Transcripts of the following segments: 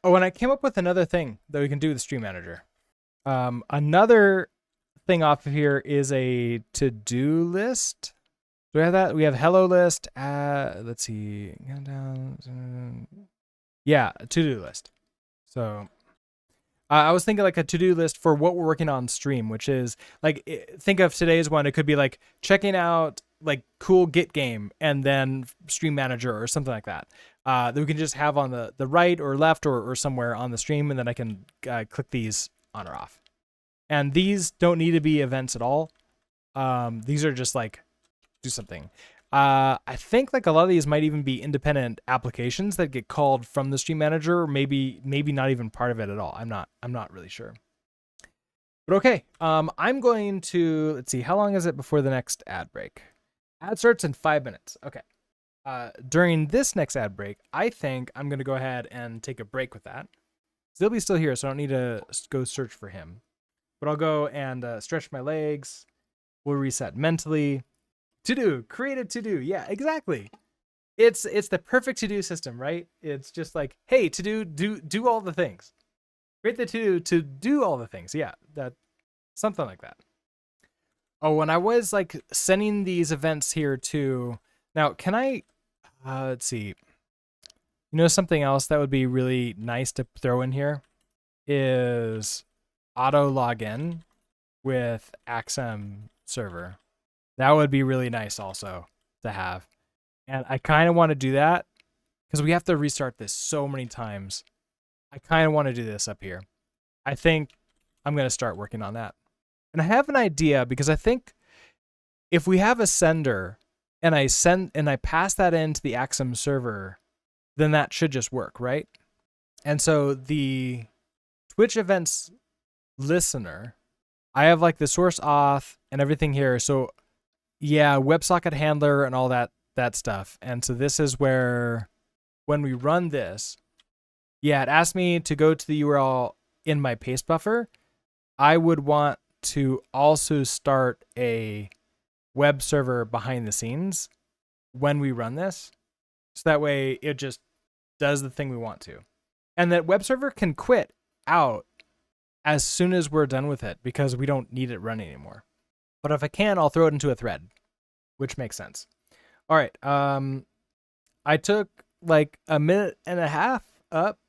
Oh, and I came up with another thing that we can do with Stream Manager. Another thing off of here is a to-do list. Do we have that? We have hello list. Let's see. Yeah, to-do list. So I was thinking like a to-do list for what we're working on stream, which is like, think of today's one. It could be like checking out like cool Git game and then Stream Manager or something like that. That we can just have on the right or left or somewhere on the stream, and then I can click these on or off. And these don't need to be events at all. These are just like do something. I think like a lot of these might even be independent applications that get called from the Stream Manager, or maybe not even part of it at all. I'm not really sure. But okay, I'm going to, let's see, how long is it before the next ad break? Ad starts in 5 minutes. Okay. During this next ad break, I think I'm going to go ahead and take a break with that. Zilby's still here, so I don't need to go search for him. But I'll go and stretch my legs. We'll reset mentally. To do, create a to do. Yeah, exactly. It's the perfect to do system, right? It's just like, hey, to do all the things. Create the to do all the things. Yeah, that something like that. Oh, and I was like sending these events here too. Now, can I? Let's see. You know, something else that would be really nice to throw in here is auto login with Axum server. That would be really nice also to have. And I kind of want to do that because we have to restart this so many times. I kind of want to do this up here. I think I'm going to start working on that. And I have an idea because I think if we have a sender and I pass that into the Axum server, then that should just work, right? And so the Twitch events listener, I have like the source auth and everything here. So yeah, WebSocket handler and all that stuff. And so this is where when we run this, yeah, it asked me to go to the URL in my paste buffer. I would want to also start a web server behind the scenes when we run this. So that way it just does the thing we want to. And that web server can quit out as soon as we're done with it because we don't need it running anymore. But if I can, I'll throw it into a thread, which makes sense. All right. I took like a minute and a half up.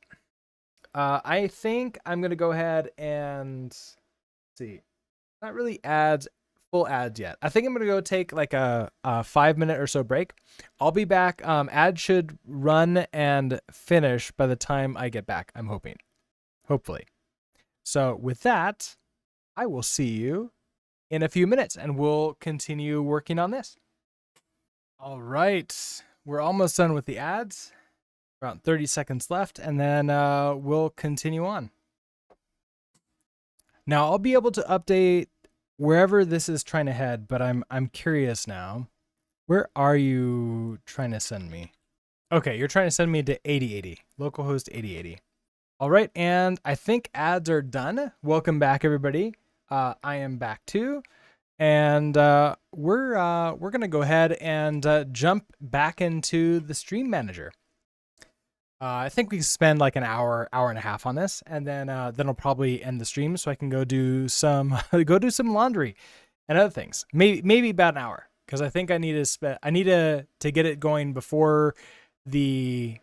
I think I'm going to go ahead and see. Not really ads, full ads yet. I think I'm going to go take like a 5 minute or so break. I'll be back. Ads should run and finish by the time I get back, I'm hoping. Hopefully. So with that, I will see you in a few minutes and we'll continue working on this. All right. We're almost done with the ads. Around 30 seconds left, and then we'll continue on. Now I'll be able to update wherever this is trying to head, but I'm curious now. Where are you trying to send me? Okay, you're trying to send me to 8080, localhost 8080. All right, and I think ads are done. Welcome back, everybody. I am back too, and we're gonna go ahead and jump back into the Stream Manager. I think we spend like an hour and a half on this, and then I'll probably end the stream so I can go do some laundry and other things. Maybe about an hour because I think I need to get it going before before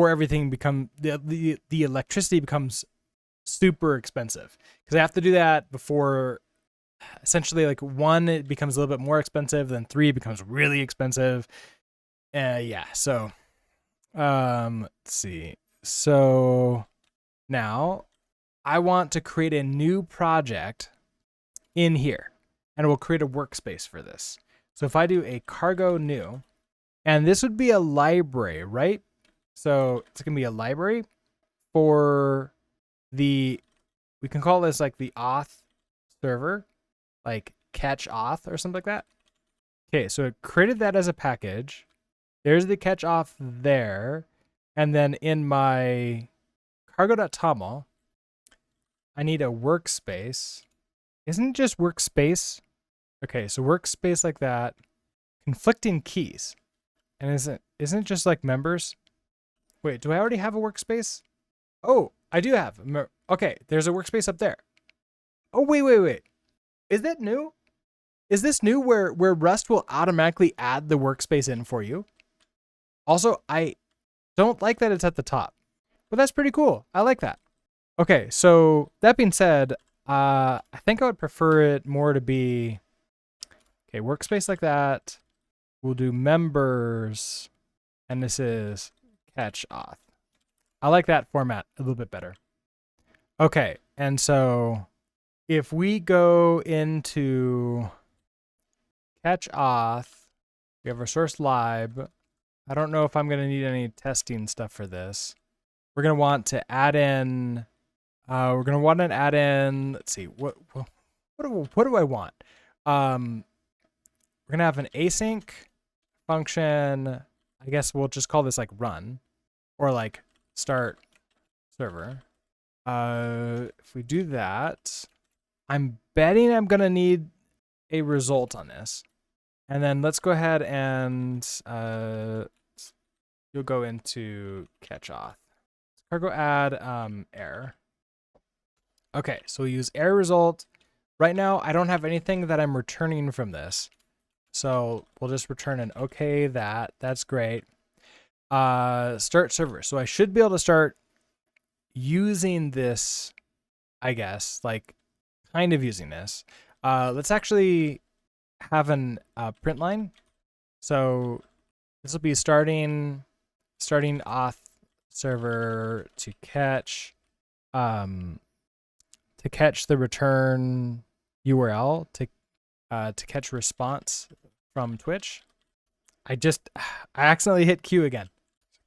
everything the electricity becomes super expensive, because I have to do that before essentially like 1 it becomes a little bit more expensive, then 3 it becomes really expensive. Yeah, so. Let's see. So now I want to create a new project in here, and we'll create a workspace for this. So if I do a cargo new, and this would be a library, right? So it's going to be a library for we can call this like the auth server, like catch auth or something like that. Okay, so it created that as a package. There's the catch auth there. And then in my cargo.toml, I need a workspace. Isn't it just workspace? Okay, so workspace like that. Conflicting keys. And isn't it just like members? Wait, do I already have a workspace? Oh, I do have. Okay, there's a workspace up there. Oh, wait. Is that new? Is this new where Rust will automatically add the workspace in for you? Also, I don't like that it's at the top, but that's pretty cool. I like that. Okay, so that being said, I think I would prefer it more to be okay, workspace like that. We'll do members, and this is catch auth. I like that format a little bit better. Okay, and so if we go into catch auth, we have our source lib. I don't know if I'm going to need any testing stuff for this. We're going to want to add in, let's see, what do I want? We're going to have an async function. I guess we'll just call this like run or like start server. If we do that, I'm betting I'm going to need a result on this. And then let's go ahead and you'll go into catch auth. Cargo add error. Okay, so we'll use error result. Right now, I don't have anything that I'm returning from this. So we'll just return an okay that's great. Start server. So I should be able to start using this, I guess, like kind of using this. Let's actually have an print line. So this will be starting auth server to catch the return URL to catch response from Twitch. I accidentally hit Q again.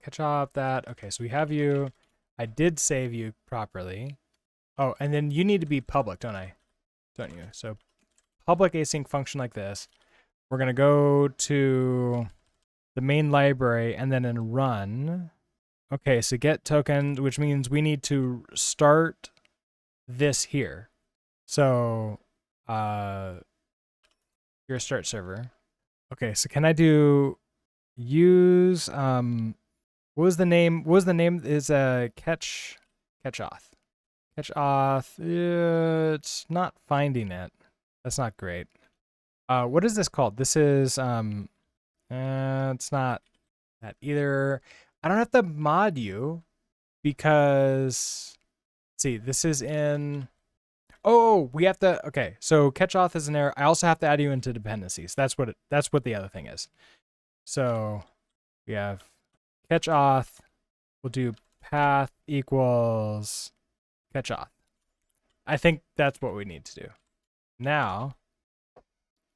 Catch off that. Okay, so we have you. I did save you properly. Oh, and then you need to be public, don't you? So public async function like this. We're going to go to the main library and then in run. Okay, so get token, which means we need to start this here. So your start server. Okay, so can I do use what was the name? Is catch auth. Catch auth. It's not finding it. That's not great. What is this called? This is it's not that either. I don't have to mod you because let's see, this is in we have to okay, so catch auth is an error. I also have to add you into dependencies. That's what the other thing is. So we have catch auth. We'll do path equals catch auth. I think that's what we need to do. Now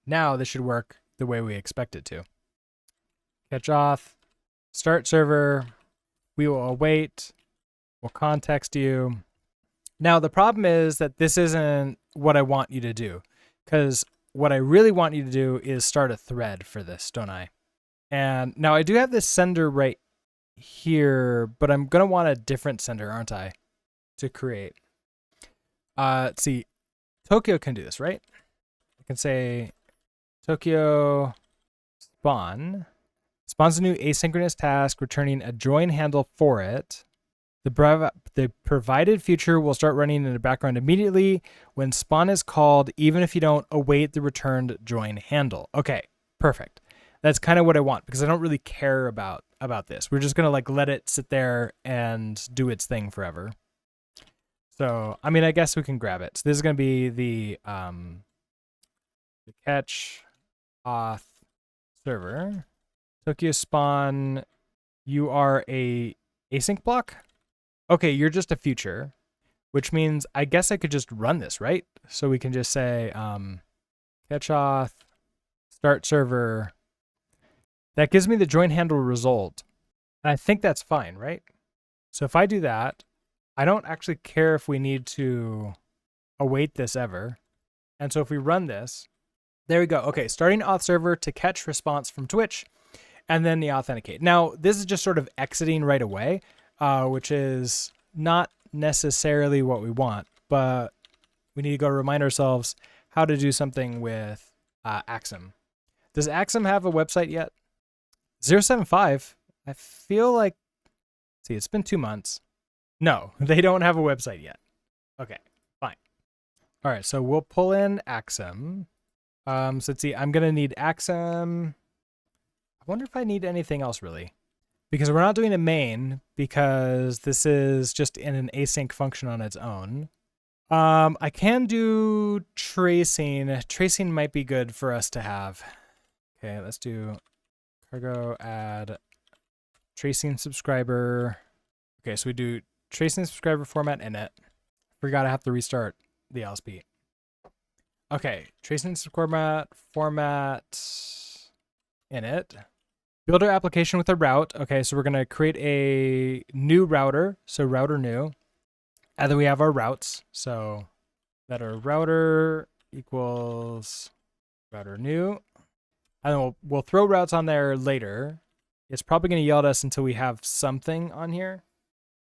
this should work the way we expect it to. Catch auth, start server, we will await, we'll context you. Now the problem is that this isn't what I want you to do, because what I really want you to do is start a thread for this, don't I? And now I do have this sender right here, but I'm going to want a different sender, aren't I, to create. Let's see, Tokyo can do this, right? I can say Tokyo spawn. Spawns a new asynchronous task, returning a join handle for it. The provided feature will start running in the background immediately when spawn is called, even if you don't await the returned join handle. Okay, perfect. That's kind of what I want because I don't really care about this. We're just gonna like let it sit there and do its thing forever. So I mean, I guess we can grab it. So this is gonna be the catch auth server. Tokyo spawn. You are a async block. Okay, you're just a future, which means I guess I could just run this, right? So we can just say catch auth, start server. That gives me the join handle result. And I think that's fine, right? So if I do that, I don't actually care if we need to await this ever. And so if we run this, there we go. Okay, starting auth server to catch response from Twitch, and then the authenticate. Now, this is just sort of exiting right away. Which is not necessarily what we want, but we need to go remind ourselves how to do something with Axum. Does Axum have a website yet? 075. I feel like, see, it's been 2 months. No, they don't have a website yet. Okay, fine. All right, so we'll pull in Axum. So let's see, I'm gonna need Axum. I wonder if I need anything else really, because we're not doing a main because this is just in an async function on its own. I can do tracing. Tracing might be good for us to have. Okay, let's do cargo add tracing subscriber. Okay, so we do tracing subscriber format init. Forgot I have to restart the LSP. Okay, tracing subscriber format init. Build our application with a route. Okay, so we're gonna create a new router. So router new. And then we have our routes. So that our router equals router new. And then we'll throw routes on there later. It's probably going to yell at us until we have something on here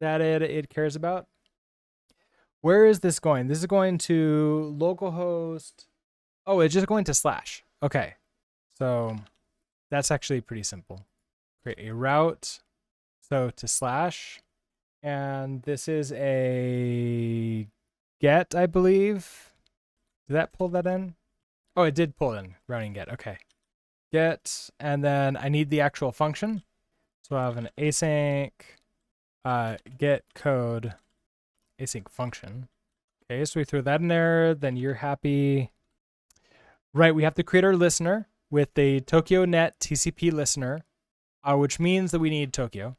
that it cares about. Where is this going? This is going to localhost. Oh, it's just going to slash. Okay. So that's actually pretty simple. Create a route. So to slash. And this is a get, I believe. Did that pull that in? Oh, it did pull in. Routing get. Okay. Get, and then I need the actual function. So I have an async get code async function. Okay, so we throw that in there. Then you're happy. Right, we have to create our listener with the TokyoNet TCP listener, which means that we need Tokyo.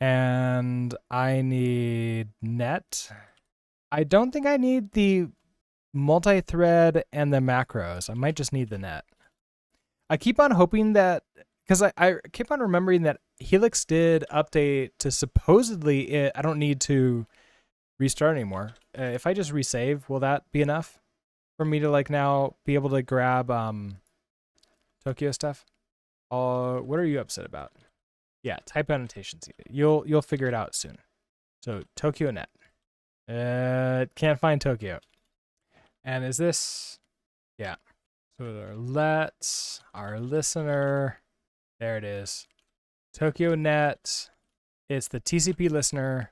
And I need net. I don't think I need the multi-thread and the macros. I might just need the net. I keep on hoping that, because I keep on remembering that Helix did update to supposedly I don't need to restart anymore. If I just resave, will that be enough for me to like now be able to grab Tokyo stuff? What are you upset about? Yeah, type annotations. You'll figure it out soon. So Tokyo net. Can't find Tokyo. And is this? Yeah. So our listener. There it is. Tokyo net. It's the TCP listener.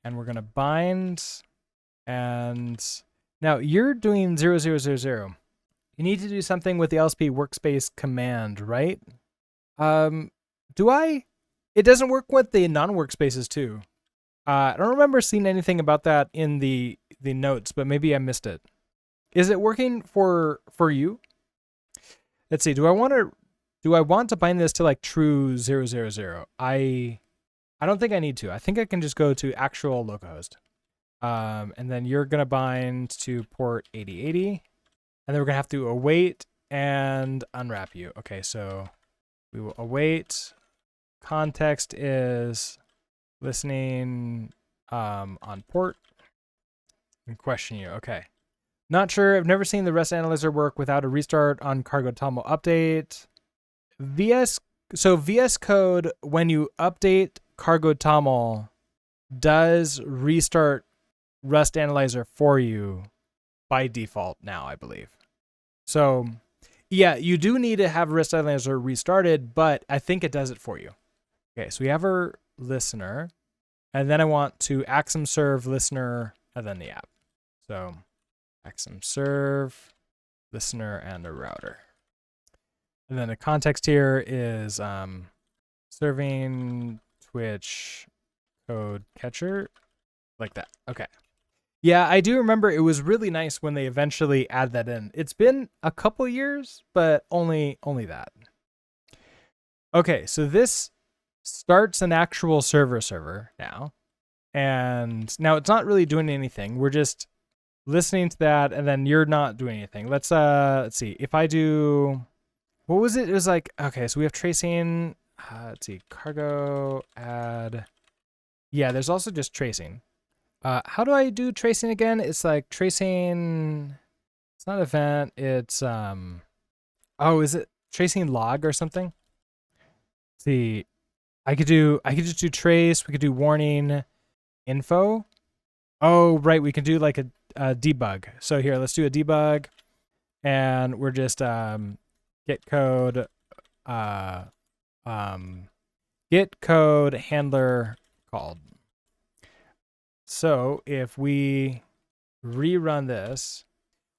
And we're gonna bind. And now you're doing 0000. You need to do something with the LSP workspace command, right? Do I? It doesn't work with the non-workspaces too. I don't remember seeing anything about that in the notes, but maybe I missed it. Is it working for you? Let's see. Do I want to bind this to like true 000? I don't think I need to. I think I can just go to actual localhost. And then you're gonna bind to port 8080, and then we're gonna have to await and unwrap you. Okay, so we will await. Context is listening on port and question you. Okay. Not sure. I've never seen the REST analyzer work without a restart on Cargo Toml update. VS Code, when you update Cargo Toml, does restart REST analyzer for you by default now, I believe. So yeah, you do need to have REST analyzer restarted, but I think it does it for you. Okay, so we have our listener, and then I want to Axum serve listener and then the app. So Axum serve listener and a router. And then the context here is serving Twitch code catcher, like that. Okay. Yeah, I do remember it was really nice when they eventually add that in. It's been a couple years, but only that. Okay, so this starts an actual server now. And now it's not really doing anything. We're just listening to that, and then you're not doing anything. Let's see. If I do, what was it? It was like, okay, so we have tracing. Let's see, cargo add. Yeah, there's also just tracing. How do I do tracing again? It's like tracing. It's not event. It's oh, is it tracing log or something? Let's see, I could just do trace. We could do warning, info. Oh, right. We can do like a debug. So here, let's do a debug, and we're just get code handler called. So if we rerun this,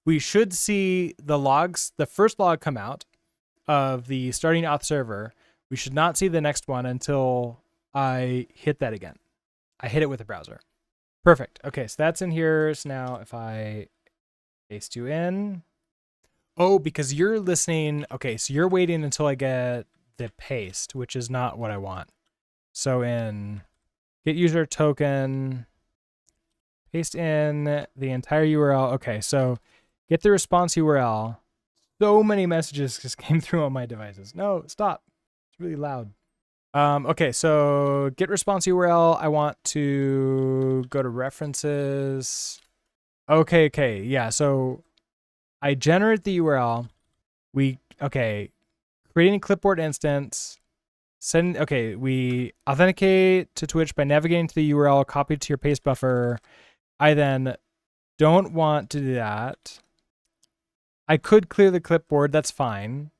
we should see the logs, the first log come out of the starting auth server. We should not see the next one until I hit that again. I hit it with the browser. Perfect. Okay, so that's in here. So now if I paste you in. Oh, because you're listening. Okay, so you're waiting until I get the paste, which is not what I want. So in get user token, paste in the entire URL. Okay, so get the response URL. So many messages just came through on my devices. No, stop. It's really loud. Okay, so get response URL. I want to go to references. Okay, yeah. So I generate the URL. Creating a clipboard instance. We authenticate to Twitch by navigating to the URL copied to your paste buffer. I then don't want to do that. I could clear the clipboard. That's fine.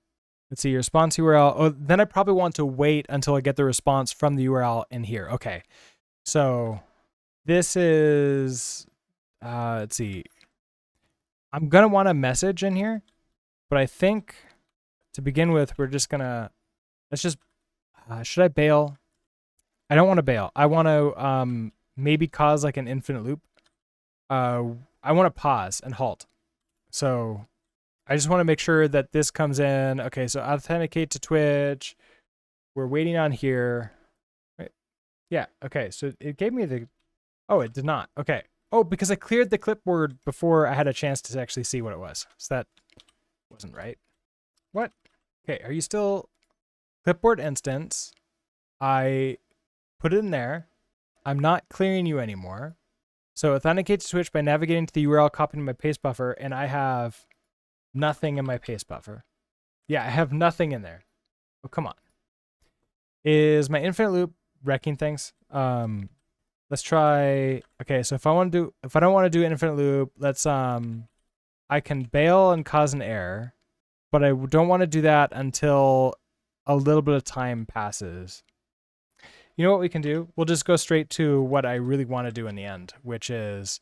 Let's see, your response URL. Oh, then I probably want to wait until I get the response from the URL in here. Okay. So this is, let's see. I'm going to want a message in here, but I think to begin with, we're just going to, should I bail? I don't want to bail. I want to maybe cause like an infinite loop. I want to pause and halt. So I just want to make sure that this comes in. Okay, so authenticate to Twitch. We're waiting on here. Right. Yeah, okay, so it gave me the, oh, it did not. Okay. Oh, because I cleared the clipboard before I had a chance to actually see what it was. So that wasn't right. What? Okay, are you still clipboard instance? I put it in there. I'm not clearing you anymore. So authenticate to Twitch by navigating to the URL, copying my paste buffer, and I have nothing in my paste buffer. Yeah, I have nothing in there. Oh, come on. Is my infinite loop wrecking things? Let's try. Okay, so if I don't want to do infinite loop, let's I can bail and cause an error, but I don't want to do that until a little bit of time passes. You know what we can do? We'll just go straight to what I really want to do in the end, which is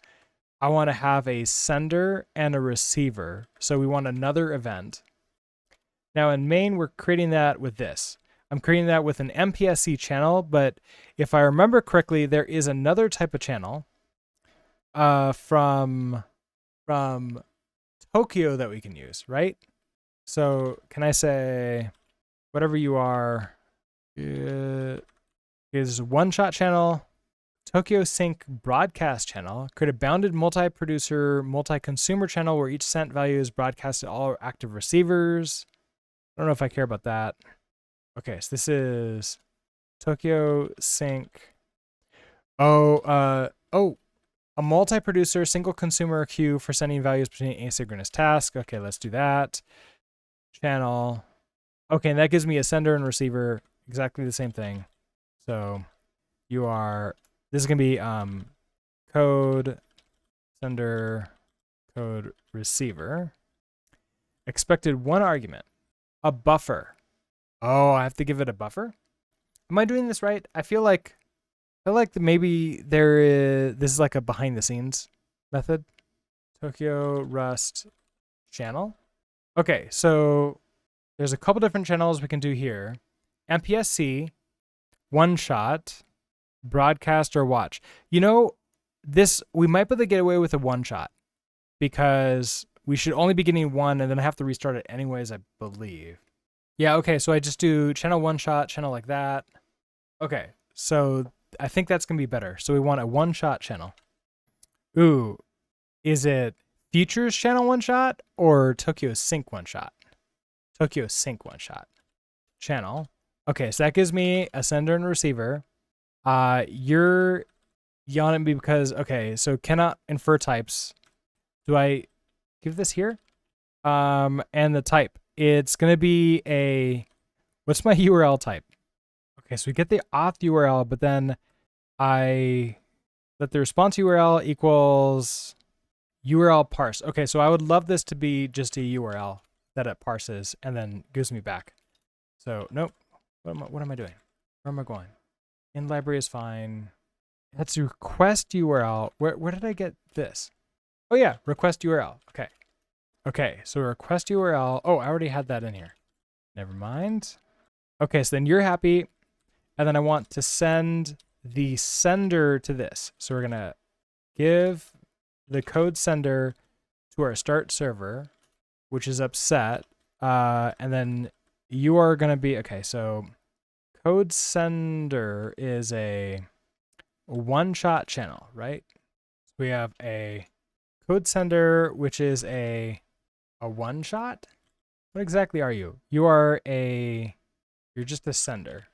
I want to have a sender and a receiver. So we want another event. Now in main, we're creating that with this. I'm creating that with an MPSC channel, but if I remember correctly, there is another type of channel from Tokio that we can use, right? So can I say whatever you are is one-shot channel, Tokyo Sync broadcast channel, create a bounded multi-producer, multi-consumer channel where each sent value is broadcast to all active receivers. I don't know if I care about that. Okay, so this is Tokyo Sync. A multi-producer, single consumer queue for sending values between asynchronous tasks. Okay, let's do that. Channel. Okay, and that gives me a sender and receiver, exactly the same thing. So this is going to be code sender, code receiver. Expected one argument, a buffer. Oh, I have to give it a buffer? Am I doing this right? I feel like maybe this is like a behind the scenes method. Tokyo Rust channel. Okay, so there's a couple different channels we can do here. MPSC, one shot, broadcast or watch. You know, we might be able to get away with a one shot because we should only be getting one and then I have to restart it anyways, I believe. Yeah, okay, so I just do channel one shot, channel like that. Okay, so I think that's going to be better. So we want a one shot channel. Ooh, is it Futures channel one shot or Tokyo Sync one shot? Tokyo Sync one shot. Channel. Okay, so that gives me a sender and receiver. You're yelling at me because, okay, so cannot infer types. Do I give this here? And the type. It's going to be what's my URL type? Okay, so we get the auth URL, but then I let the response URL equals URL parse. Okay, so I would love this to be just a URL that it parses and then gives me back. So nope. What am I doing? Where am I going? In library is fine. That's request URL. Where did I get this? Oh yeah, request URL. Okay. Okay, so request URL. Oh, I already had that in here. Never mind. Okay, so then you're happy. And then I want to send the sender to this. So we're going to give the code sender to our start server, which is upset. And then you are going to be, okay, so code sender is a one-shot channel, right? So we have a code sender, which is a one-shot. What exactly are you? You're just a sender.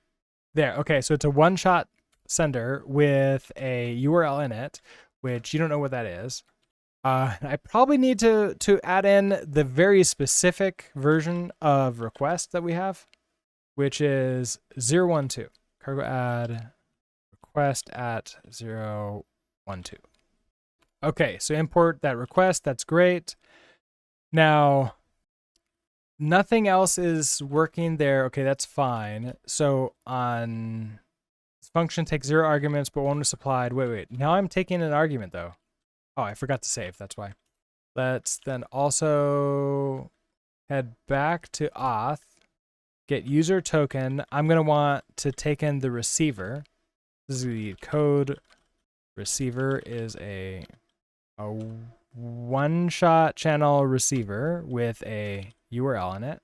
There, okay, so it's a one-shot sender with a URL in it, which you don't know what that is. I probably need to add in the very specific version of request that we have, which is 012. Cargo add request at 012. Okay, so import that request. That's great. Now, nothing else is working there. Okay, that's fine. So on this function takes 0 arguments, but 1 was supplied. Wait. Now I'm taking an argument though. Oh, I forgot to save. That's why. Let's then also head back to auth, get user token. I'm going to want to take in the receiver. This is the code receiver is a one-shot channel receiver with a URL in it.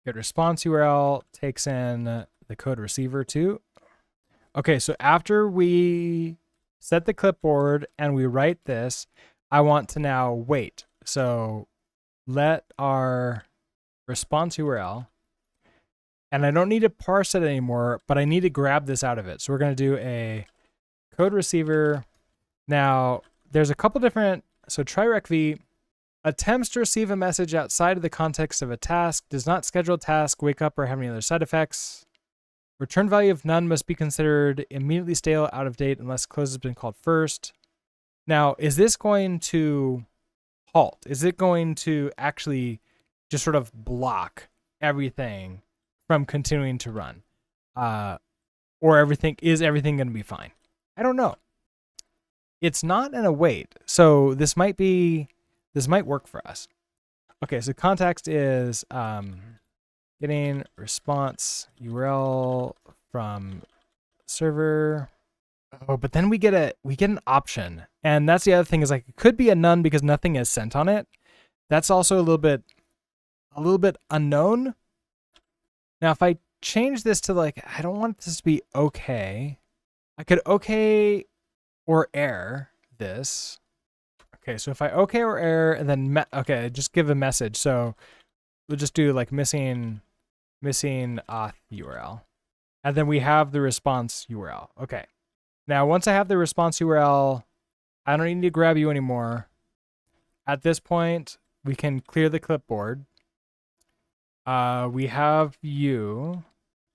Get response URL takes in the code receiver too. Okay, so after we set the clipboard and we write this, I want to now wait. So let our response URL, and I don't need to parse it anymore, but I need to grab this out of it. So we're going to do a code receiver. Now, there's a couple different, so try recv attempts to receive a message outside of the context of a task, does not schedule a task, wake up, or have any other side effects. Return value of none must be considered immediately stale, out of date, unless close has been called first. Now, is this going to halt? Is it going to actually just sort of block everything from continuing to run? Or is everything going to be fine? I don't know. It's not an await, so this might work for us. Okay, so context is getting response URL from server. Oh, but then we get an option, and that's the other thing is like it could be a none because nothing is sent on it. That's also a little bit unknown. Now, if I change this to like I don't want this to be okay, I could okay or error this. Okay, so if I okay or error and then okay, just give a message. So we'll just do like missing auth URL, and then we have the response URL. Okay, now once I have the response URL, I don't need to grab you anymore. At this point, we can clear the clipboard. We have you.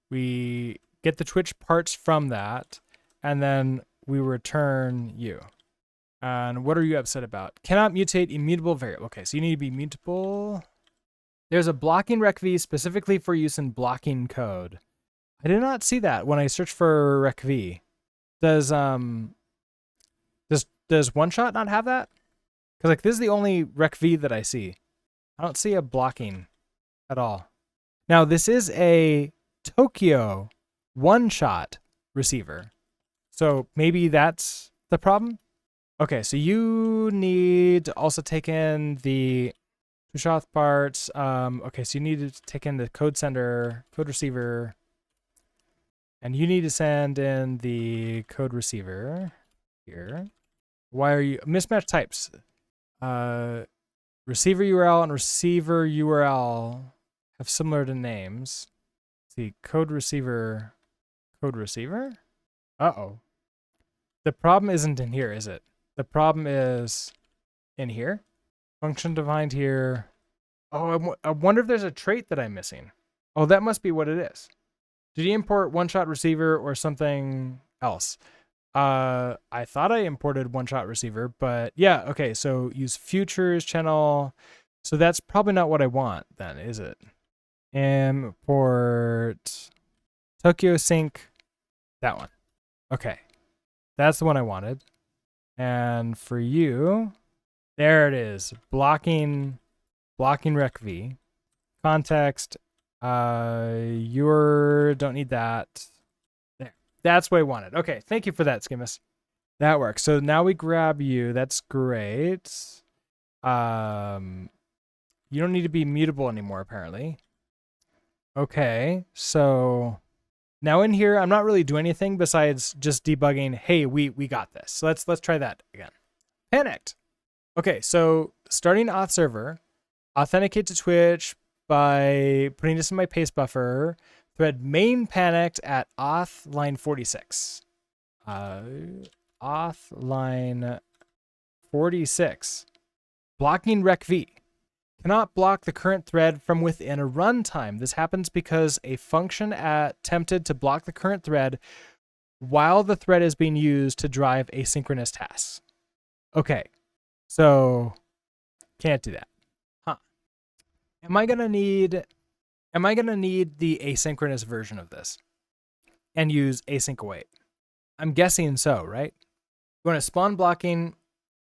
We get the Twitch parts from that, and then we return you. And what are you upset about? Cannot mutate immutable variable. Okay, so you need to be mutable. There's a blocking recv specifically for use in blocking code. I did not see that when I searched for recv. Does one shot not have that? Because like this is the only recv that I see. I don't see a blocking at all. Now this is a Tokyo one-shot receiver. So maybe that's the problem. Okay, so you need to also take in the Tushoth parts. Okay, so you need to take in the code sender, code receiver, and you need to send in the code receiver here. Why are you mismatch types? Receiver URL and receiver URL have similar to names. Let's see, code receiver. Uh-oh. The problem isn't in here, is it? The problem is in here. Function defined here. Oh, I wonder if there's a trait that I'm missing. Oh, that must be what it is. Did you import one-shot receiver or something else? I thought I imported one-shot receiver, but yeah, okay, so use futures channel. So that's probably not what I want then, is it? Import Tokyo sync, that one. Okay, That's the one I wanted. And for you, there it is. Blocking rec v. Context. You don't need that. There. That's what I wanted. Okay, thank you for that, Skimmus. That works. So now we grab you. That's great. You don't need to be mutable anymore, apparently. Okay, so now in here, I'm not really doing anything besides just debugging. Hey, we got this. So let's try that again. Panicked. Okay, so starting auth server, authenticate to Twitch by putting this in my paste buffer. Thread main panicked at auth line 46. Auth line 46. Blocking rec v. Cannot block the current thread from within a runtime. This happens because a function attempted to block the current thread while the thread is being used to drive asynchronous tasks. Okay, so can't do that. Huh. Am I gonna need the asynchronous version of this and use async await? I'm guessing so, right? You want to spawn blocking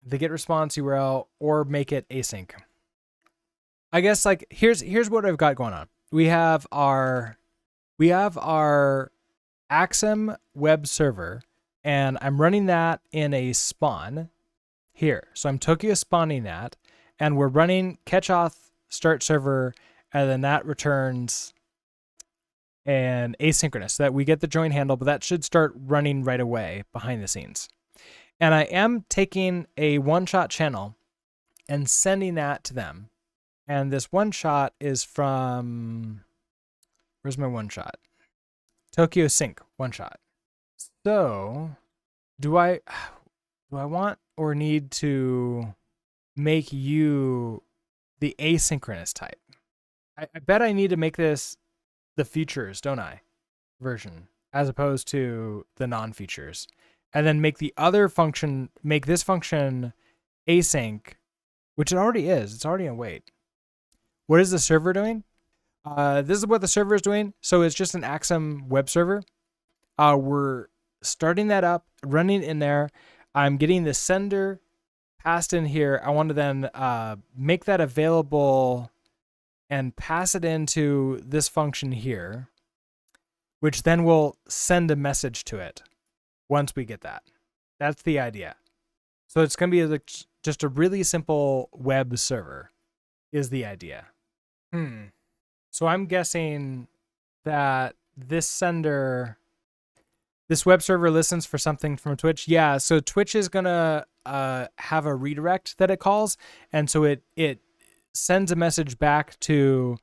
the get response URL or make it async. I guess like here's what I've got going on. We have our Axum web server, and I'm running that in a spawn here. So I'm Tokio spawning that, and we're running catch auth start server, and then that returns an asynchronous so that we get the join handle, but that should start running right away behind the scenes. And I am taking a one-shot channel and sending that to them. And this one shot is from, where's my one shot? Tokio Sync one shot. So do I want or need to make you the asynchronous type? I bet I need to make this the features, don't I? Version, as opposed to the non-features. And then make the other function, make this function async, which it already is. It's already in wait. What is the server doing? This is what the server is doing. So it's just an Axum web server. We're starting that up, running in there. I'm getting the sender passed in here. I want to then make that available and pass it into this function here, which then will send a message to it once we get that. That's the idea. So it's going to be just a really simple web server is the idea. So I'm guessing that this web server listens for something from Twitch. Yeah, so Twitch is gonna have a redirect that it calls, and so it sends a message back to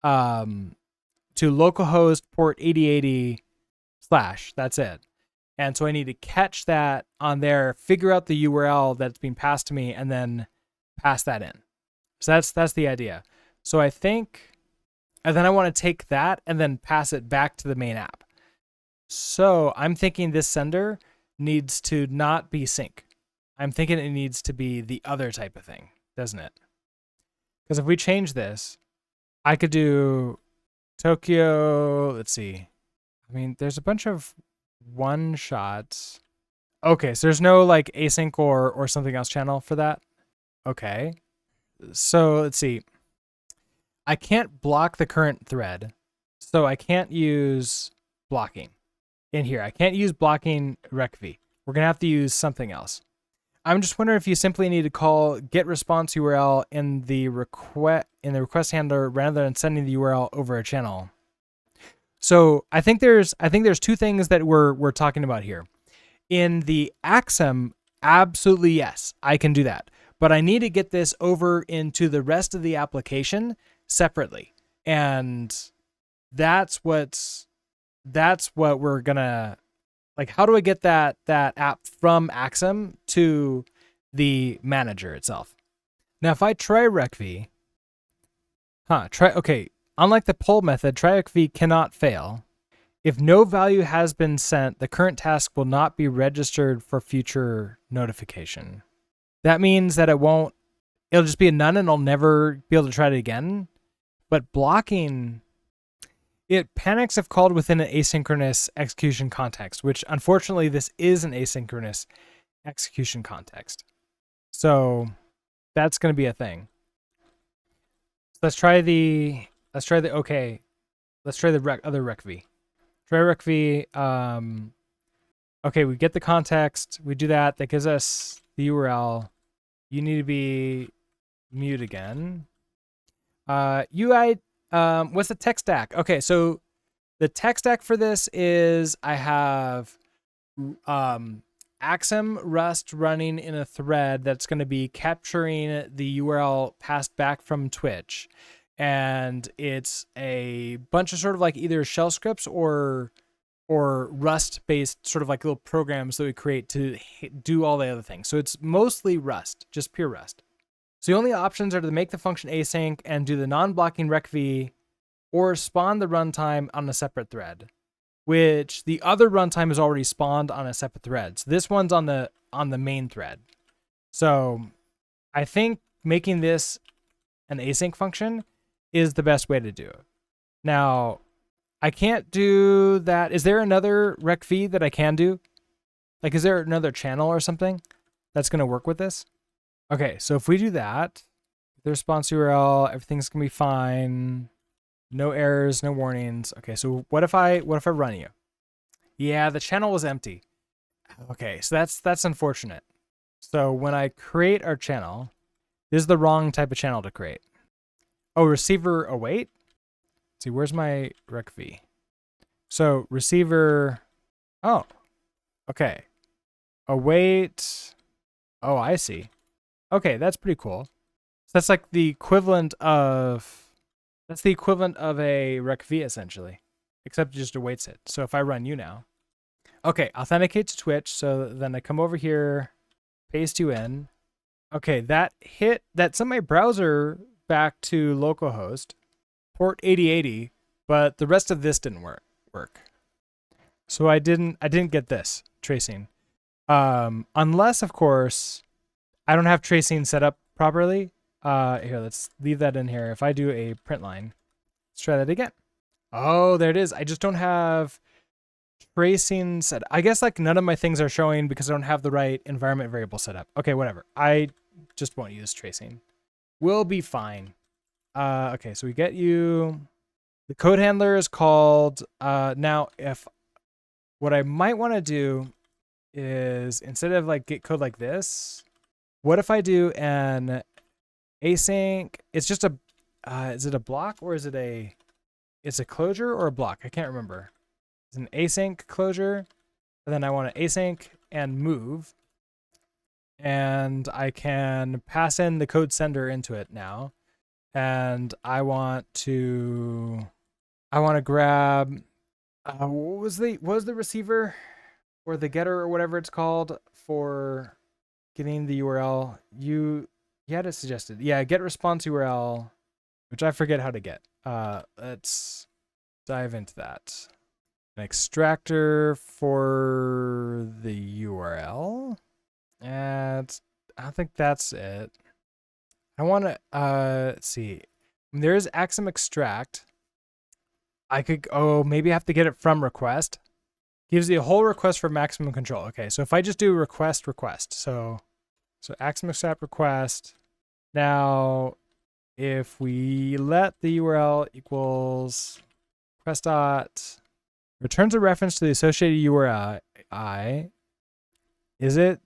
localhost port 8080 / that's it. And so I need to catch that on there, figure out the URL that's being passed to me, and then pass that in. So that's the idea. So I think, and then I want to take that and then pass it back to the main app. So I'm thinking this sender needs to not be sync. I'm thinking it needs to be the other type of thing, doesn't it? Because if we change this, I could do Tokio, let's see. I mean, there's a bunch of one shots. Okay, so there's no like async or something else channel for that. Okay. So let's see. I can't block the current thread, so I can't use blocking in here. I can't use blocking recv. We're gonna have to use something else. I'm just wondering if you simply need to call get response URL in the request handler rather than sending the URL over a channel. So I think there's two things that we're talking about here. In the Axum, absolutely yes, I can do that. But I need to get this over into the rest of the application separately. And that's what we're gonna, like, how do I get that app from Axum to the manager itself? Now, if I try recv, unlike the poll method, try recv cannot fail. If no value has been sent, the current task will not be registered for future notification. That means that it'll just be a none and I'll never be able to try it again. But blocking, It panics if called within an asynchronous execution context, which unfortunately this is an asynchronous execution context. So that's going to be a thing. Let's try the okay. Let's try the other recv. Try recv. Okay, we get the context. We do that. That gives us the URL. You need to be mute again. UI. What's the tech stack? Okay, so the tech stack for this is I have Axum Rust running in a thread that's going to be capturing the URL passed back from Twitch. And it's a bunch of sort of like either shell scripts or Rust-based sort of like little programs that we create to do all the other things. So it's mostly Rust, just pure Rust. So the only options are to make the function async and do the non-blocking recv, or spawn the runtime on a separate thread, which the other runtime is already spawned on a separate thread. So this one's on the main thread. So I think making this an async function is the best way to do it. Now, I can't do that. Is there another recv that I can do? Like, is there another channel or something that's going to work with this? Okay, so if we do that, the response URL, everything's going to be fine. No errors, no warnings. Okay, so what if I run you? Yeah, the channel was empty. Okay, so that's unfortunate. So when I create our channel, this is the wrong type of channel to create. Oh, receiver await? Let's see, where's my recv? So receiver, oh, okay. Await, oh, I see. Okay, that's pretty cool. So that's like the equivalent of, a recv essentially, except it just awaits it. So if I run you now, okay, authenticate to Twitch. So then I come over here, paste you in. Okay, that sent my browser back to localhost, port 8080, but the rest of this didn't work. So I didn't get this tracing. Unless of course I don't have tracing set up properly. Here, let's leave that in here. If I do a print line, let's try that again. Oh, there it is. I just don't have tracing set. I guess like none of my things are showing because I don't have the right environment variable set up. Okay, whatever. I just won't use tracing. We'll be fine. Okay, so we get you. The code handler is called, now if what I might want to do is instead of like get code like this, what if I do an async? It's just a, is it a block or is it it's a closure or a block? I can't remember. It's an async closure. And then I want to async and move. And I can pass in the code sender into it now. And I want to grab, what was the receiver or the getter or whatever it's called for getting the URL? You had it suggested. Yeah, get response URL, which I forget how to get. Let's dive into that. An extractor for the URL. And I think that's it. I want to, let's see. There is Axum extract. I could, maybe I have to get it from request. Gives you a whole request for maximum control. Okay, so if I just do request. So Axum extract request. Now, if we let the URL equals request dot returns a reference to the associated URI. Is it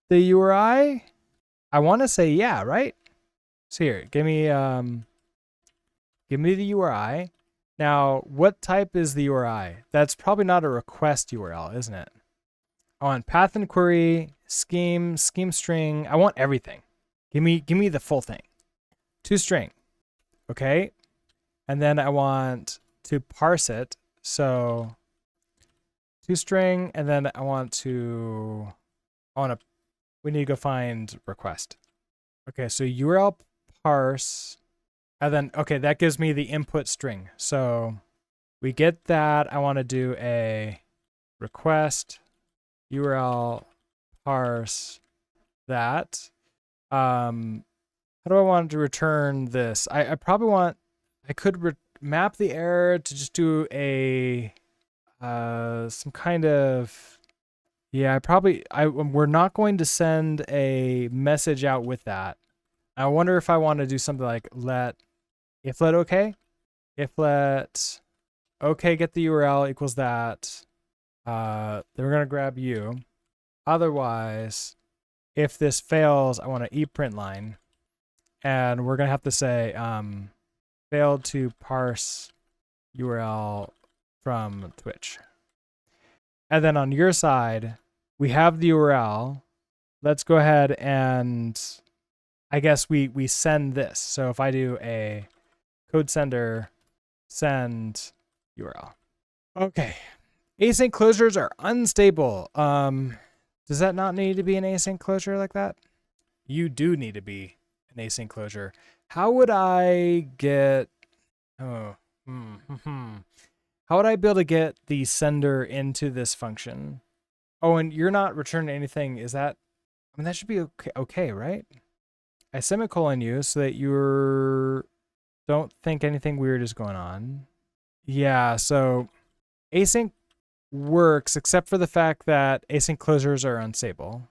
the URI? I want to say yeah, right? So here, give me the URI. Now, what type is the URI? That's probably not a request URL, isn't it? I want path and query, scheme string. I want everything. Give me the full thing. ToString. Okay. And then I want to parse it. So ToString, and then we need to go find request. Okay, so URL parse, and then, okay, that gives me the input string. So we get that. I want to do a request URL parse that. How do I want to return this? I probably want, map the error to just do a some kind of, yeah, we're not going to send a message out with that. I wonder if I want to do something like if let okay, if let okay get the URL equals that. Then we're gonna grab you. Otherwise, if this fails, I want to eprint line, and we're gonna have to say failed to parse URL from Twitch. And then on your side, we have the URL. Let's go ahead and I guess we send this. So if I do a code sender send URL. Okay. Async closures are unstable. Does that not need to be an async closure like that? You do need to be an async closure. How would I get how would I be able to get the sender into this function? Oh, and you're not returning anything. Is that, I mean, that should be okay, right? I semicolon you so that you don't think anything weird is going on. Yeah, so async works except for the fact that async closures are unstable.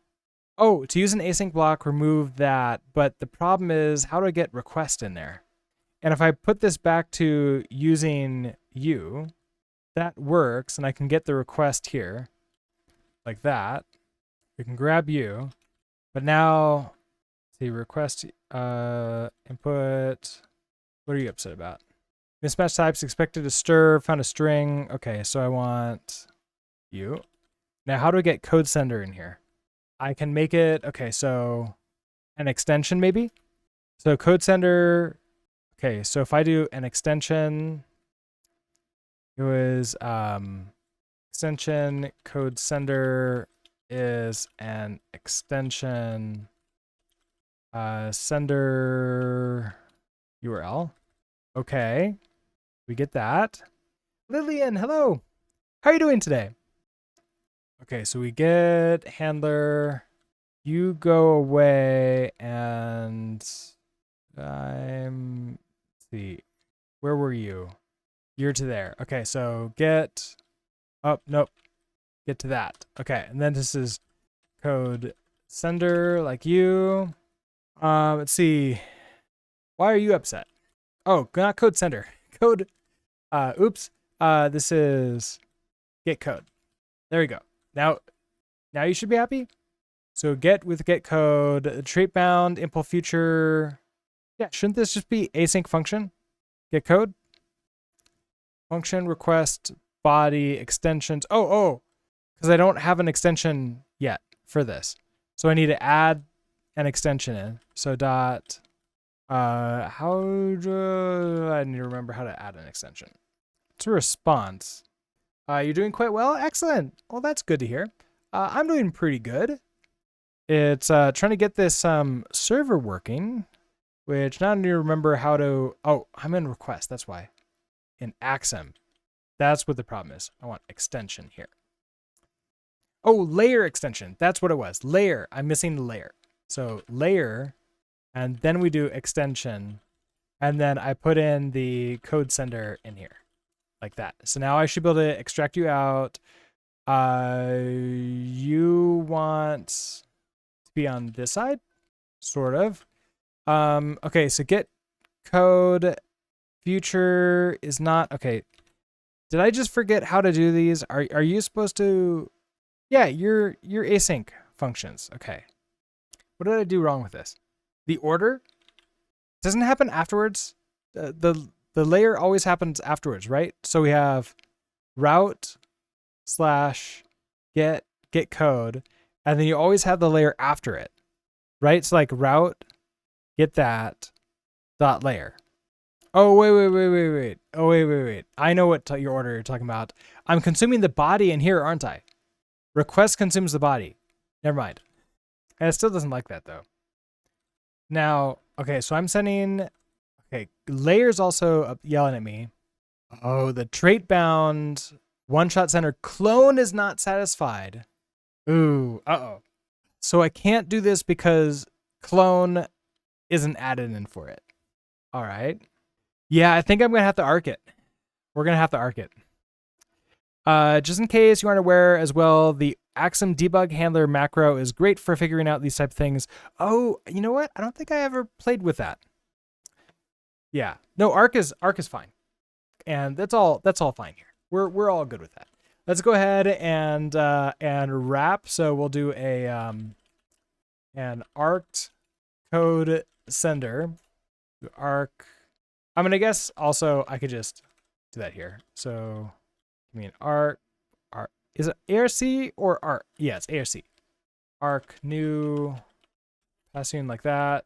Oh, to use an async block, remove that. But the problem is, how do I get request in there? And if I put this back to using you, that works, and I can get the request here, like that. We can grab you, but now, see, request input. What are you upset about? Mismatch types expected to stir, found a string. Okay, so I want you. Now, how do I get code sender in here? I can make it, okay, so an extension maybe? So code sender, okay, so if I do an extension, it was extension code sender is an extension sender URL. Okay, we get that. Lillian, hello. How are you doing today? Okay, so we get handler. You go away and let's see. Where were you? You're to there. Okay, so get up. Nope. Get to that. Okay, and then this is code sender like you. Let's see. Why are you upset? Oh, not code sender. Code. Oops. This is get code. There we go. Now you should be happy. So get with get code, trait bound, impl future. Yeah, shouldn't this just be async function? Get code. Function request body extensions. Oh, because I don't have an extension yet for this. So I need to add an extension in. So dot, how do I need to remember how to add an extension? It's a response. You're doing quite well. Excellent. Well, that's good to hear. I'm doing pretty good. It's trying to get this server working, which now I need to remember how to. Oh, I'm in request. That's why. In Axum. That's what the problem is. I want extension here. Oh, layer extension. That's what it was. Layer. I'm missing the layer. So layer, and then we do extension, and then I put in the code sender in here. Like that. So now I should be able to extract you out. You want to be on this side? Sort of. Okay, so get code future is not okay. Did I just forget how to do these? Are you supposed to? Yeah, your async functions. Okay. What did I do wrong with this? The order doesn't happen afterwards. The layer always happens afterwards, right? So we have route / get code, and then you always have the layer after it, right? So like route, get that, dot layer. Oh, wait. Oh, wait. I know what your order you're talking about. I'm consuming the body in here, aren't I? Request consumes the body. Never mind. And it still doesn't like that, though. Now, okay, so I'm sending... Okay, layer's also yelling at me. Oh, the trait bound one-shot sender clone is not satisfied. Ooh, uh-oh. So I can't do this because clone isn't added in for it. All right. Yeah, I think I'm gonna have to arc it. We're gonna have to arc it. Just in case you aren't aware as well, the Axum debug handler macro is great for figuring out these type of things. Oh, you know what? I don't think I ever played with that. Yeah, no, arc is fine, and that's all fine here. We're all good with that. Let's go ahead and wrap. So we'll do a an arced code sender. Arc. I'm gonna guess also I could just do that here. So I mean arc is it ARC or arc? Yeah, it's ARC. Arc new passing like that.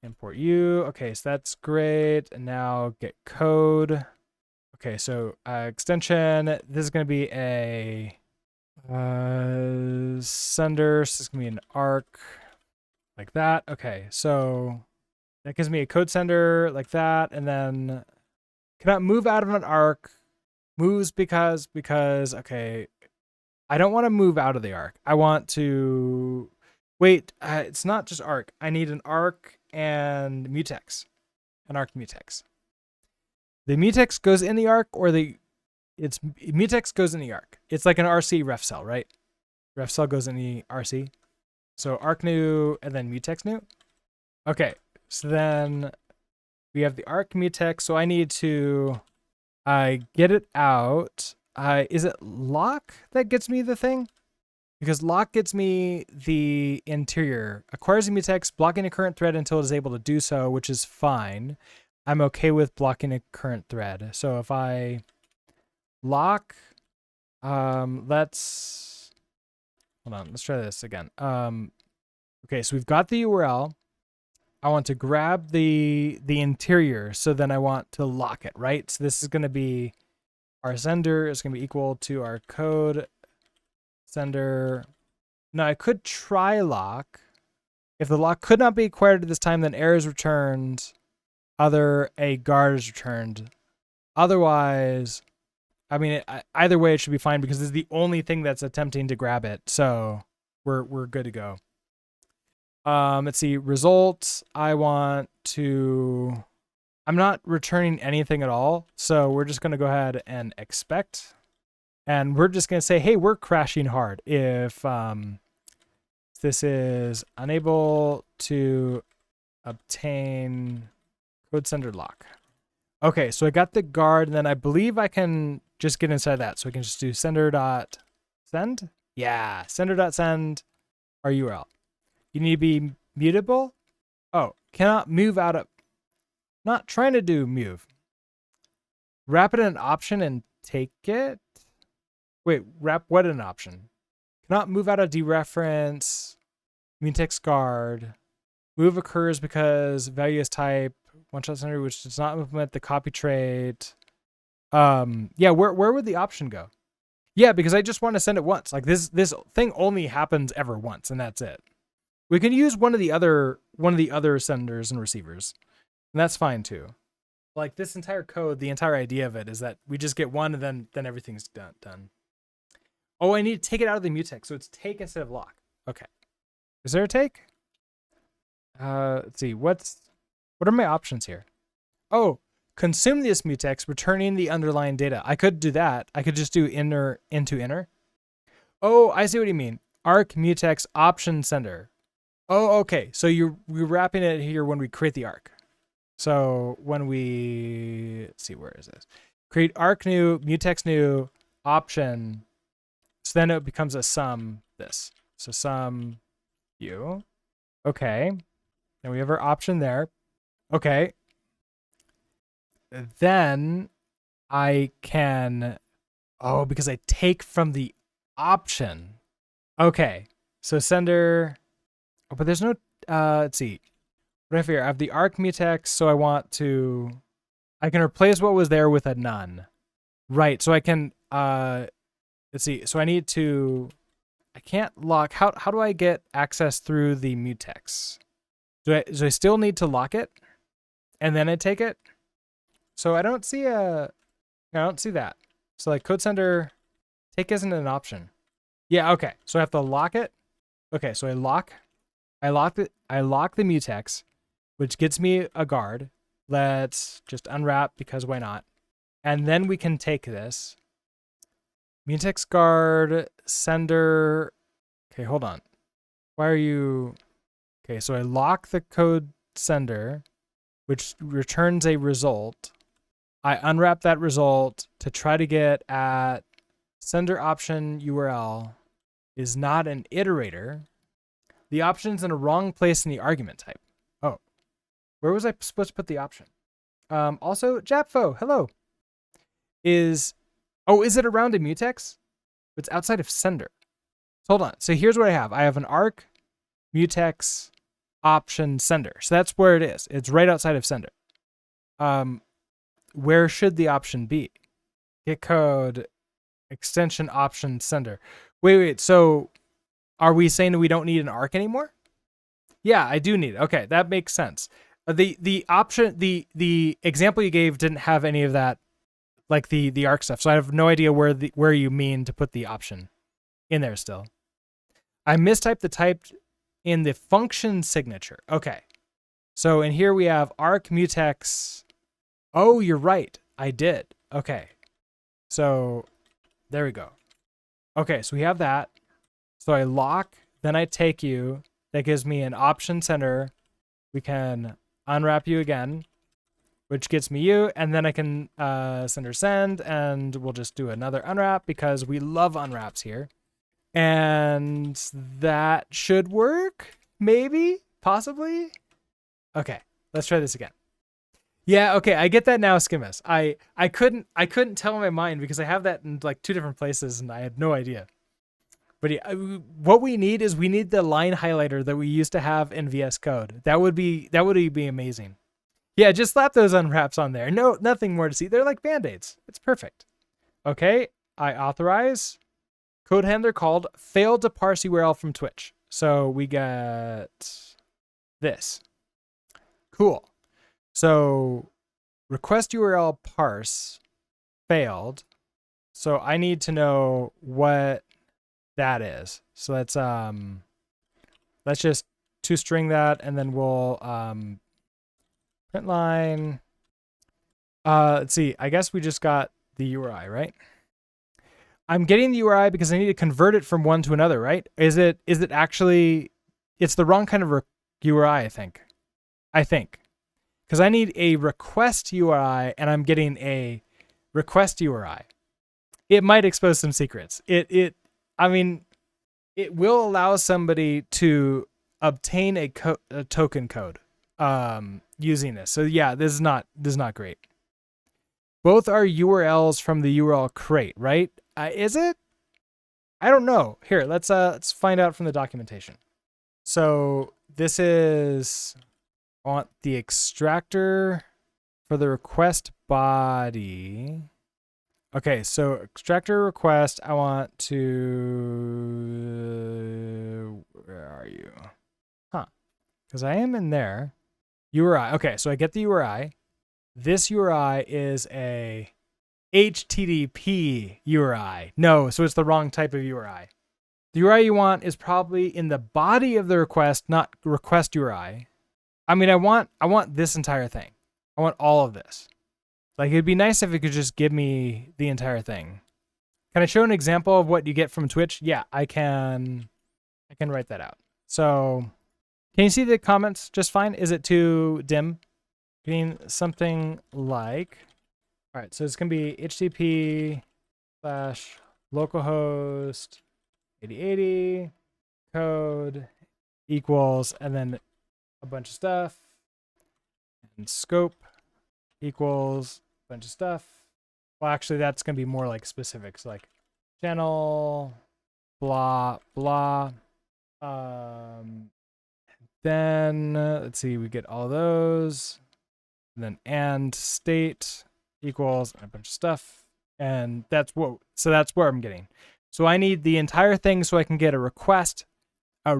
Import you. Okay, so that's great. And now get code. Okay, so extension. This is gonna be a sender. So it's gonna be an arc like that. Okay, so that gives me a code sender like that, and then cannot move out of an arc. Moves because okay, I don't want to move out of the arc. I want to wait. It's not just arc. I need an arc and mutex, an arc mutex. The mutex goes in the arc, or it's mutex goes in the arc. It's like an RC ref cell, right? Ref cell goes in the RC. So arc new and then mutex new. Okay, so then we have the arc mutex. So I need to get it out. Is it lock that gets me the thing? Because lock gets me the interior. Acquires a mutex, blocking a current thread until it is able to do so, which is fine. I'm okay with blocking a current thread. So if I lock, let's try this again. Okay, so we've got the URL. I want to grab the interior, so then I want to lock it, right? So this is going to be our sender is going to be equal to our code sender. Now I could try lock. If the lock could not be acquired at this time, then error is returned. A guard is returned. Otherwise, I mean, either way it should be fine because this is the only thing that's attempting to grab it. So we're good to go. Let's see, results. I'm not returning anything at all. So we're just going to go ahead and expect. And we're just going to say, hey, we're crashing hard. If this is unable to obtain code sender lock. Okay, so I got the guard, and then I believe I can just get inside that. So we can just do sender.send. Yeah, sender.send our URL. You need to be mutable. Oh, cannot move out of. Not trying to do move. Wrap it in an option and take it. Wait, wrap what in an option? Cannot move out of dereference. Mutex guard. Move occurs because value is type. One shot sender which does not implement the copy trait. Yeah, where would the option go? Yeah, because I just want to send it once. Like this thing only happens ever once, and that's it. We can use one of the other senders and receivers, and that's fine too. Like this entire code, the entire idea of it is that we just get one, and then everything's done. Oh, I need to take it out of the mutex, so it's take instead of lock. Okay, is there a take? Let's see. What are my options here? Oh, consume this mutex, returning the underlying data. I could do that. I could just do inner into inner. Oh, I see what you mean. Arc mutex option sender. Oh, okay. So we're wrapping it here when we create the arc. So when let's see, where is this? Create arc new, mutex new, option. So then it becomes a sum this. So sum you. Okay. Then we have our option there. Okay. Then I can, because I take from the option. Okay. So sender, but there's no, let's see. What do I figure? I have the arc mutex, so I can replace what was there with a none. Right. So I can, let's see. So I can't lock. How do I get access through the mutex? Do I still need to lock it? And then I take it? So I don't see that. So like code sender, take isn't an option. Yeah, okay. So I have to lock it. Okay, so I lock the mutex, which gets me a guard. Let's just unwrap because why not? And then we can take this. Mutex guard, sender. Okay, hold on. Why are you... Okay, so I lock the code sender, which returns a result. I unwrap that result to try to get at sender option URL is not an iterator. The option's in a wrong place in the argument type. Oh, where was I supposed to put the option? Also, Japfo, hello. Is it around a mutex? It's outside of sender. Hold on. So here's what I have. I have an arc, mutex, option, sender. So that's where it is. It's right outside of sender. Where should the option be? Git code, extension, option, sender. Wait. So are we saying that we don't need an arc anymore? Yeah, I do need it. Okay, that makes sense. The option, the example you gave didn't have any of that, like the arc stuff. So I have no idea where you mean to put the option in there still. I mistyped the type in the function signature. Okay. So in here we have arc mutex. Oh, you're right. I did. Okay. So there we go. Okay, so we have that. So I lock, then I take you. That gives me an option sender. We can unwrap you again, which gets me you, and then I can sender send, and we'll just do another unwrap because we love unwraps here. And that should work, maybe, possibly. Okay, let's try this again. Yeah, okay, I get that now, Skimus. I couldn't tell in my mind because I have that in like 2 different places and I had no idea. But yeah, what we need is the line highlighter that we used to have in VS Code. That would be amazing. Yeah, just slap those unwraps on there. No, nothing more to see. They're like band-aids. It's perfect. Okay, I authorize. Code handler called failed to parse URL from Twitch. So we get this. Cool. So request URL parse failed. So I need to know what that is. So let's just toString that, and then we'll print line. Let's see. I guess we just got the URI, right? I'm getting the URI because I need to convert it from one to another, right? Is it actually? It's the wrong kind of URI, I think. Because I need a request URI and I'm getting a request URI. It might expose some secrets. I mean, it will allow somebody to obtain a token code using this. So yeah, this is not great. Both are URLs from the URL crate, right? Is it? I don't know. Here, let's find out from the documentation. So this is on the extractor for the request body. Okay, so extractor request, I want to, where are you? Huh, because I am in there. URI, okay, so I get the URI. This URI is a HTTP URI. No, so it's the wrong type of URI. The URI you want is probably in the body of the request, not request URI. I mean, I want this entire thing. I want all of this. Like, it'd be nice if it could just give me the entire thing. Can I show an example of what you get from Twitch? Yeah, I can write that out. So, can you see the comments just fine? Is it too dim? Being something like, all right, so it's going to be http/localhost 8080 code equals, and then a bunch of stuff, and scope equals a bunch of stuff. Well, actually, that's going to be more like specifics, like channel, blah, blah. Then, let's see, we get all those. And then and state equals a bunch of stuff. And that's where I'm getting. So I need the entire thing so I can get a request. So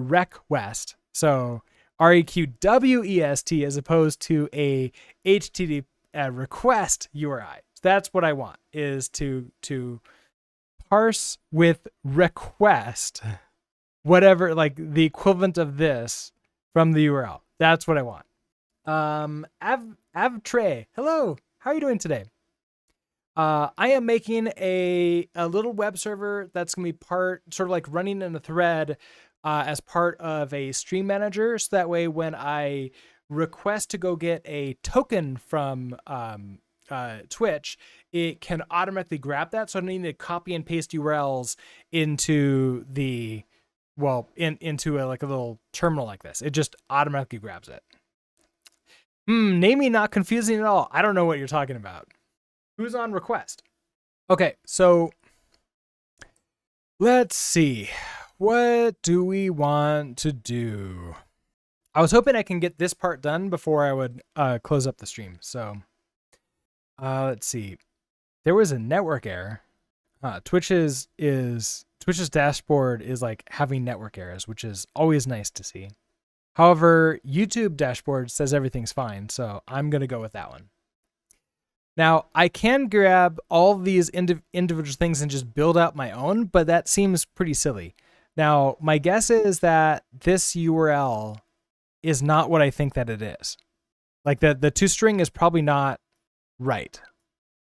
REQWEST as opposed to a HTTP request URI. That's what I want, is to parse with request whatever, like the equivalent of this from the URL. That's what I want. Avtre. Hello. How are you doing today? I am making a little web server that's gonna be part sort of like running in a thread as part of a stream manager. So that way, when I request to go get a token from Twitch, it can automatically grab that. So I don't need to copy and paste URLs into the into like a little terminal like this. It just automatically grabs it. Naming not confusing at all. I don't know what you're talking about. Who's on request? Okay, so let's see. What do we want to do? I was hoping I can get this part done before I would close up the stream. So let's see. There was a network error. Twitch's dashboard is like having network errors, which is always nice to see. However, YouTube dashboard says everything's fine, so I'm going to go with that one. Now, I can grab all these individual things and just build out my own, but that seems pretty silly. Now, my guess is that this URL is not what I think that it is. Like the toString is probably not right.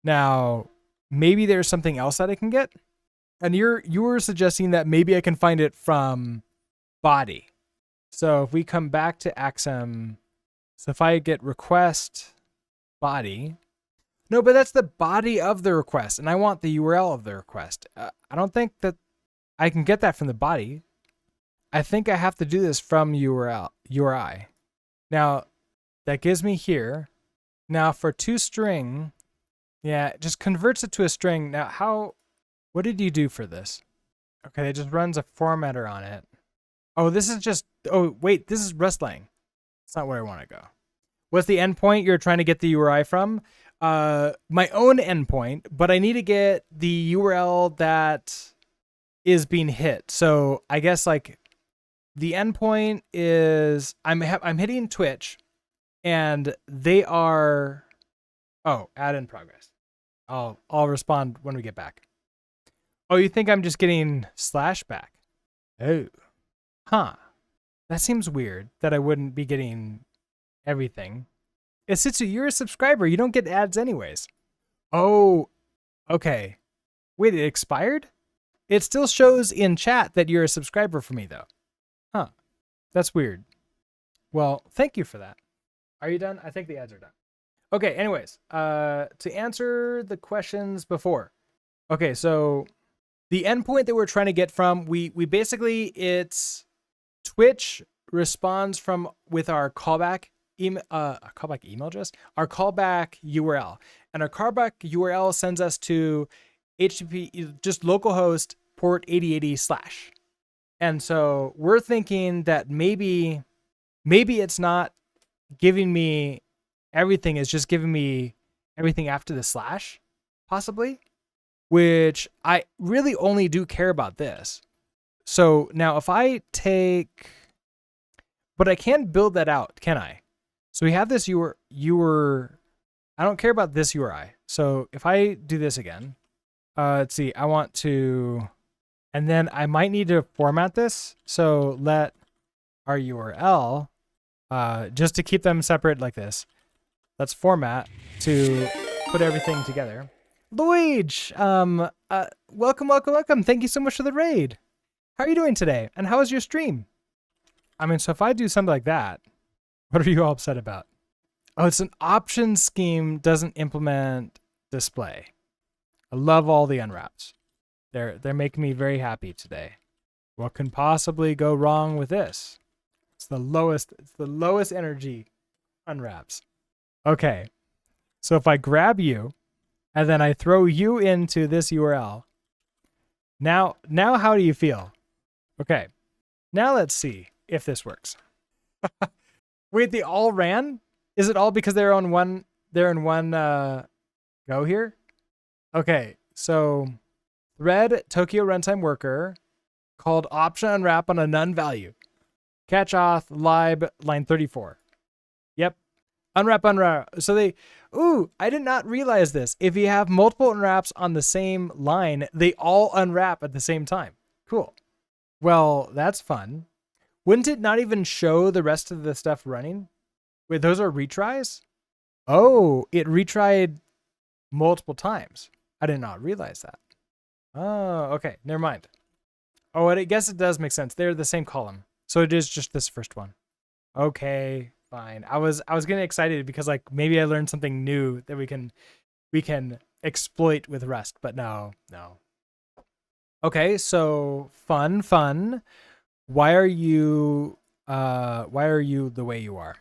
Now, maybe there's something else that I can get. And you were suggesting that maybe I can find it from body. So if we come back to Axum, so if I get request body, no, but that's the body of the request, and I want the URL of the request. I don't think that I can get that from the body. I think I have to do this from URI. Now, that gives me here. Now for toString, yeah, it just converts it to a string. Now, what did you do for this? Okay, it just runs a formatter on it. Oh, this is just, oh, wait, this is Rustlang. That's not where I want to go. What's the endpoint you're trying to get the URI from? My own endpoint, but I need to get the URL that is being hit. So I guess like the endpoint is I'm hitting Twitch, and they are add in progress. I'll respond when we get back. Oh, you think I'm just getting slash back? Oh, huh. That seems weird that I wouldn't be getting everything. Isitsu, you're a subscriber. You don't get ads anyways. Oh, okay. Wait, it expired? It still shows in chat that you're a subscriber for me, though. Huh. That's weird. Well, thank you for that. Are you done? I think the ads are done. Okay, anyways, to answer the questions before. Okay, so the endpoint that we're trying to get from, we basically, it's Twitch responds from with our callback email address, our callback URL, and our callback URL sends us to HTTP, just localhost port 8080/. And so we're thinking that maybe it's not giving me everything, it's just giving me everything after the slash, possibly, which I really only do care about this. So now if I take, but I can build that out, can I? So we have this I don't care about this URI. So if I do this again, let's see, I want to, and then I might need to format this. So let our URL, just to keep them separate like this, let's format to put everything together. Luigi, welcome. Thank you so much for the raid. How are you doing today? And how was your stream? I mean, so if I do something like that, what are you all upset about? Oh, it's an option scheme, doesn't implement display. I love all the unwraps. They're making me very happy today. What can possibly go wrong with this? It's the lowest energy unwraps. Okay. So if I grab you and then I throw you into this URL, now how do you feel? Okay. Now let's see if this works. Wait, they all ran? Is it all because they're in one go here? Okay, so thread Tokyo runtime worker called option unwrap on a none value. Catch auth lib line 34. Yep. Unwrap. So I did not realize this. If you have multiple unwraps on the same line, they all unwrap at the same time. Cool. Well, that's fun. Wouldn't it not even show the rest of the stuff running? Wait, those are retries? Oh, it retried multiple times. I did not realize that. Oh, okay. Never mind. Oh, and I guess it does make sense. They're the same column. So it is just this first one. Okay, fine. I was getting excited because like maybe I learned something new that we can exploit with Rust, but no, no. Okay, so fun. Why are you the way you are?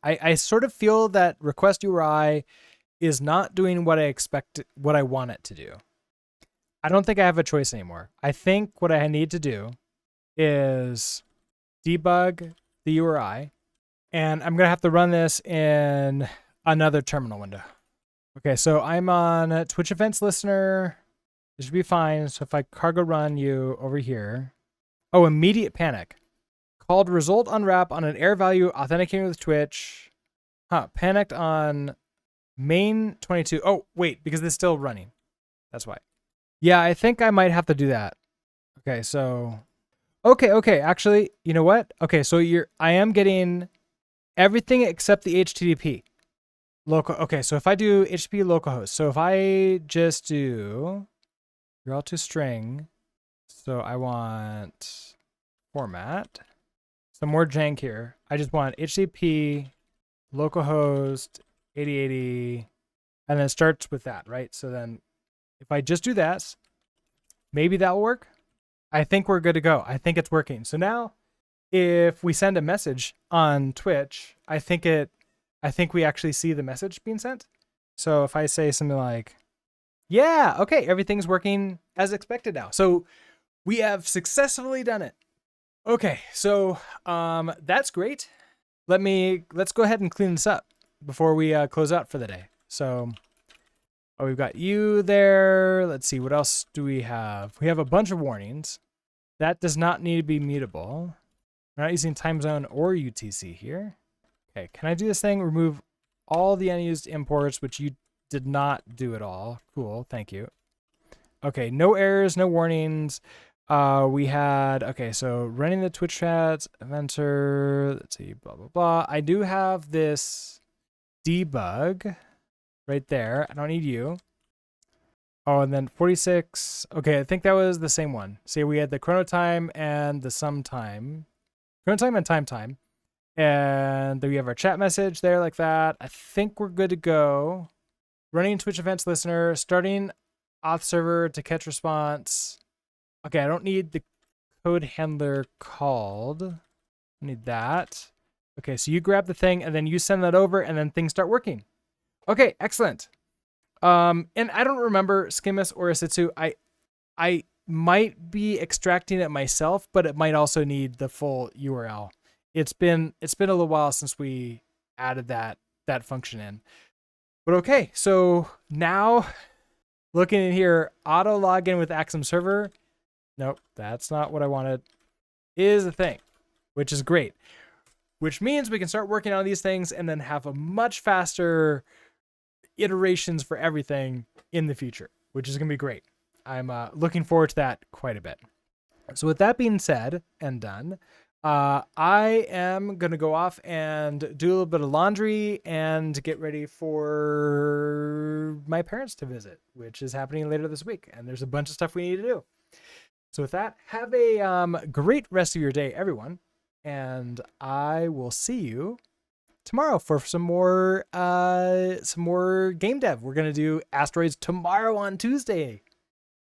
I sort of feel that request URI is not doing what I want it to do. I don't think I have a choice anymore. I think what I need to do is debug the URI, and I'm going to have to run this in another terminal window. Okay, so I'm on Twitch Events Listener. This should be fine. So if I cargo run you over here. Oh, immediate panic. Called result unwrap on an error value authenticating with Twitch. Panicked on main 22. Oh, wait, because it's still running. That's why. Yeah, I think I might have to do that. Okay, so okay. Actually, you know what? Okay, so I am getting everything except the HTTP. Local. Okay, so if I do HTTP localhost, so if I just do you're all to string, so I want format, some more jank here. I just want HTTP localhost 8080, and then it starts with that, right? So then if I just do that, maybe that'll work. I think we're good to go. I think it's working. So now if we send a message on Twitch, I think we actually see the message being sent. So if I say something like, yeah, okay, everything's working as expected now. So we have successfully done it. Okay, so that's great. Let's go ahead and clean this up before we close out for the day. So we've got you there. Let's see, what else do we have? We have a bunch of warnings. That does not need to be mutable. We're not using time zone or UTC here. Okay, can I do this thing? Remove all the unused imports, which you did not do at all. Cool, thank you. Okay, no errors, no warnings. We had, okay, so running the Twitch chats, Eventer, let's see, blah, blah, blah. I do have this debug right there. I don't need you. Oh, and then 46. Okay, I think that was the same one. See, we had the chrono time and the sum time. Chrono time and time. And then we have our chat message there like that. I think we're good to go. Running Twitch Events Listener, starting auth server to catch response. Okay, I don't need the code handler called. I need that. Okay, so you grab the thing and then you send that over and then things start working. Okay, excellent. And I don't remember Schemas or Asitsu. I might be extracting it myself, but it might also need the full URL. It's been a little while since we added that function in. But okay, so now looking in here, auto login with Axum server. Nope, that's not what I wanted. Is a thing, which is great. Which means we can start working on these things and then have a much faster iterations for everything in the future, which is going to be great. I'm looking forward to that quite a bit. So with that being said and done, I am going to go off and do a little bit of laundry and get ready for my parents to visit, which is happening later this week. And there's a bunch of stuff we need to do. So with that, have a great rest of your day, everyone. And I will see you tomorrow for some more game dev. We're going to do Asteroids tomorrow on Tuesday.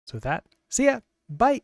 So with that, see ya. Bye.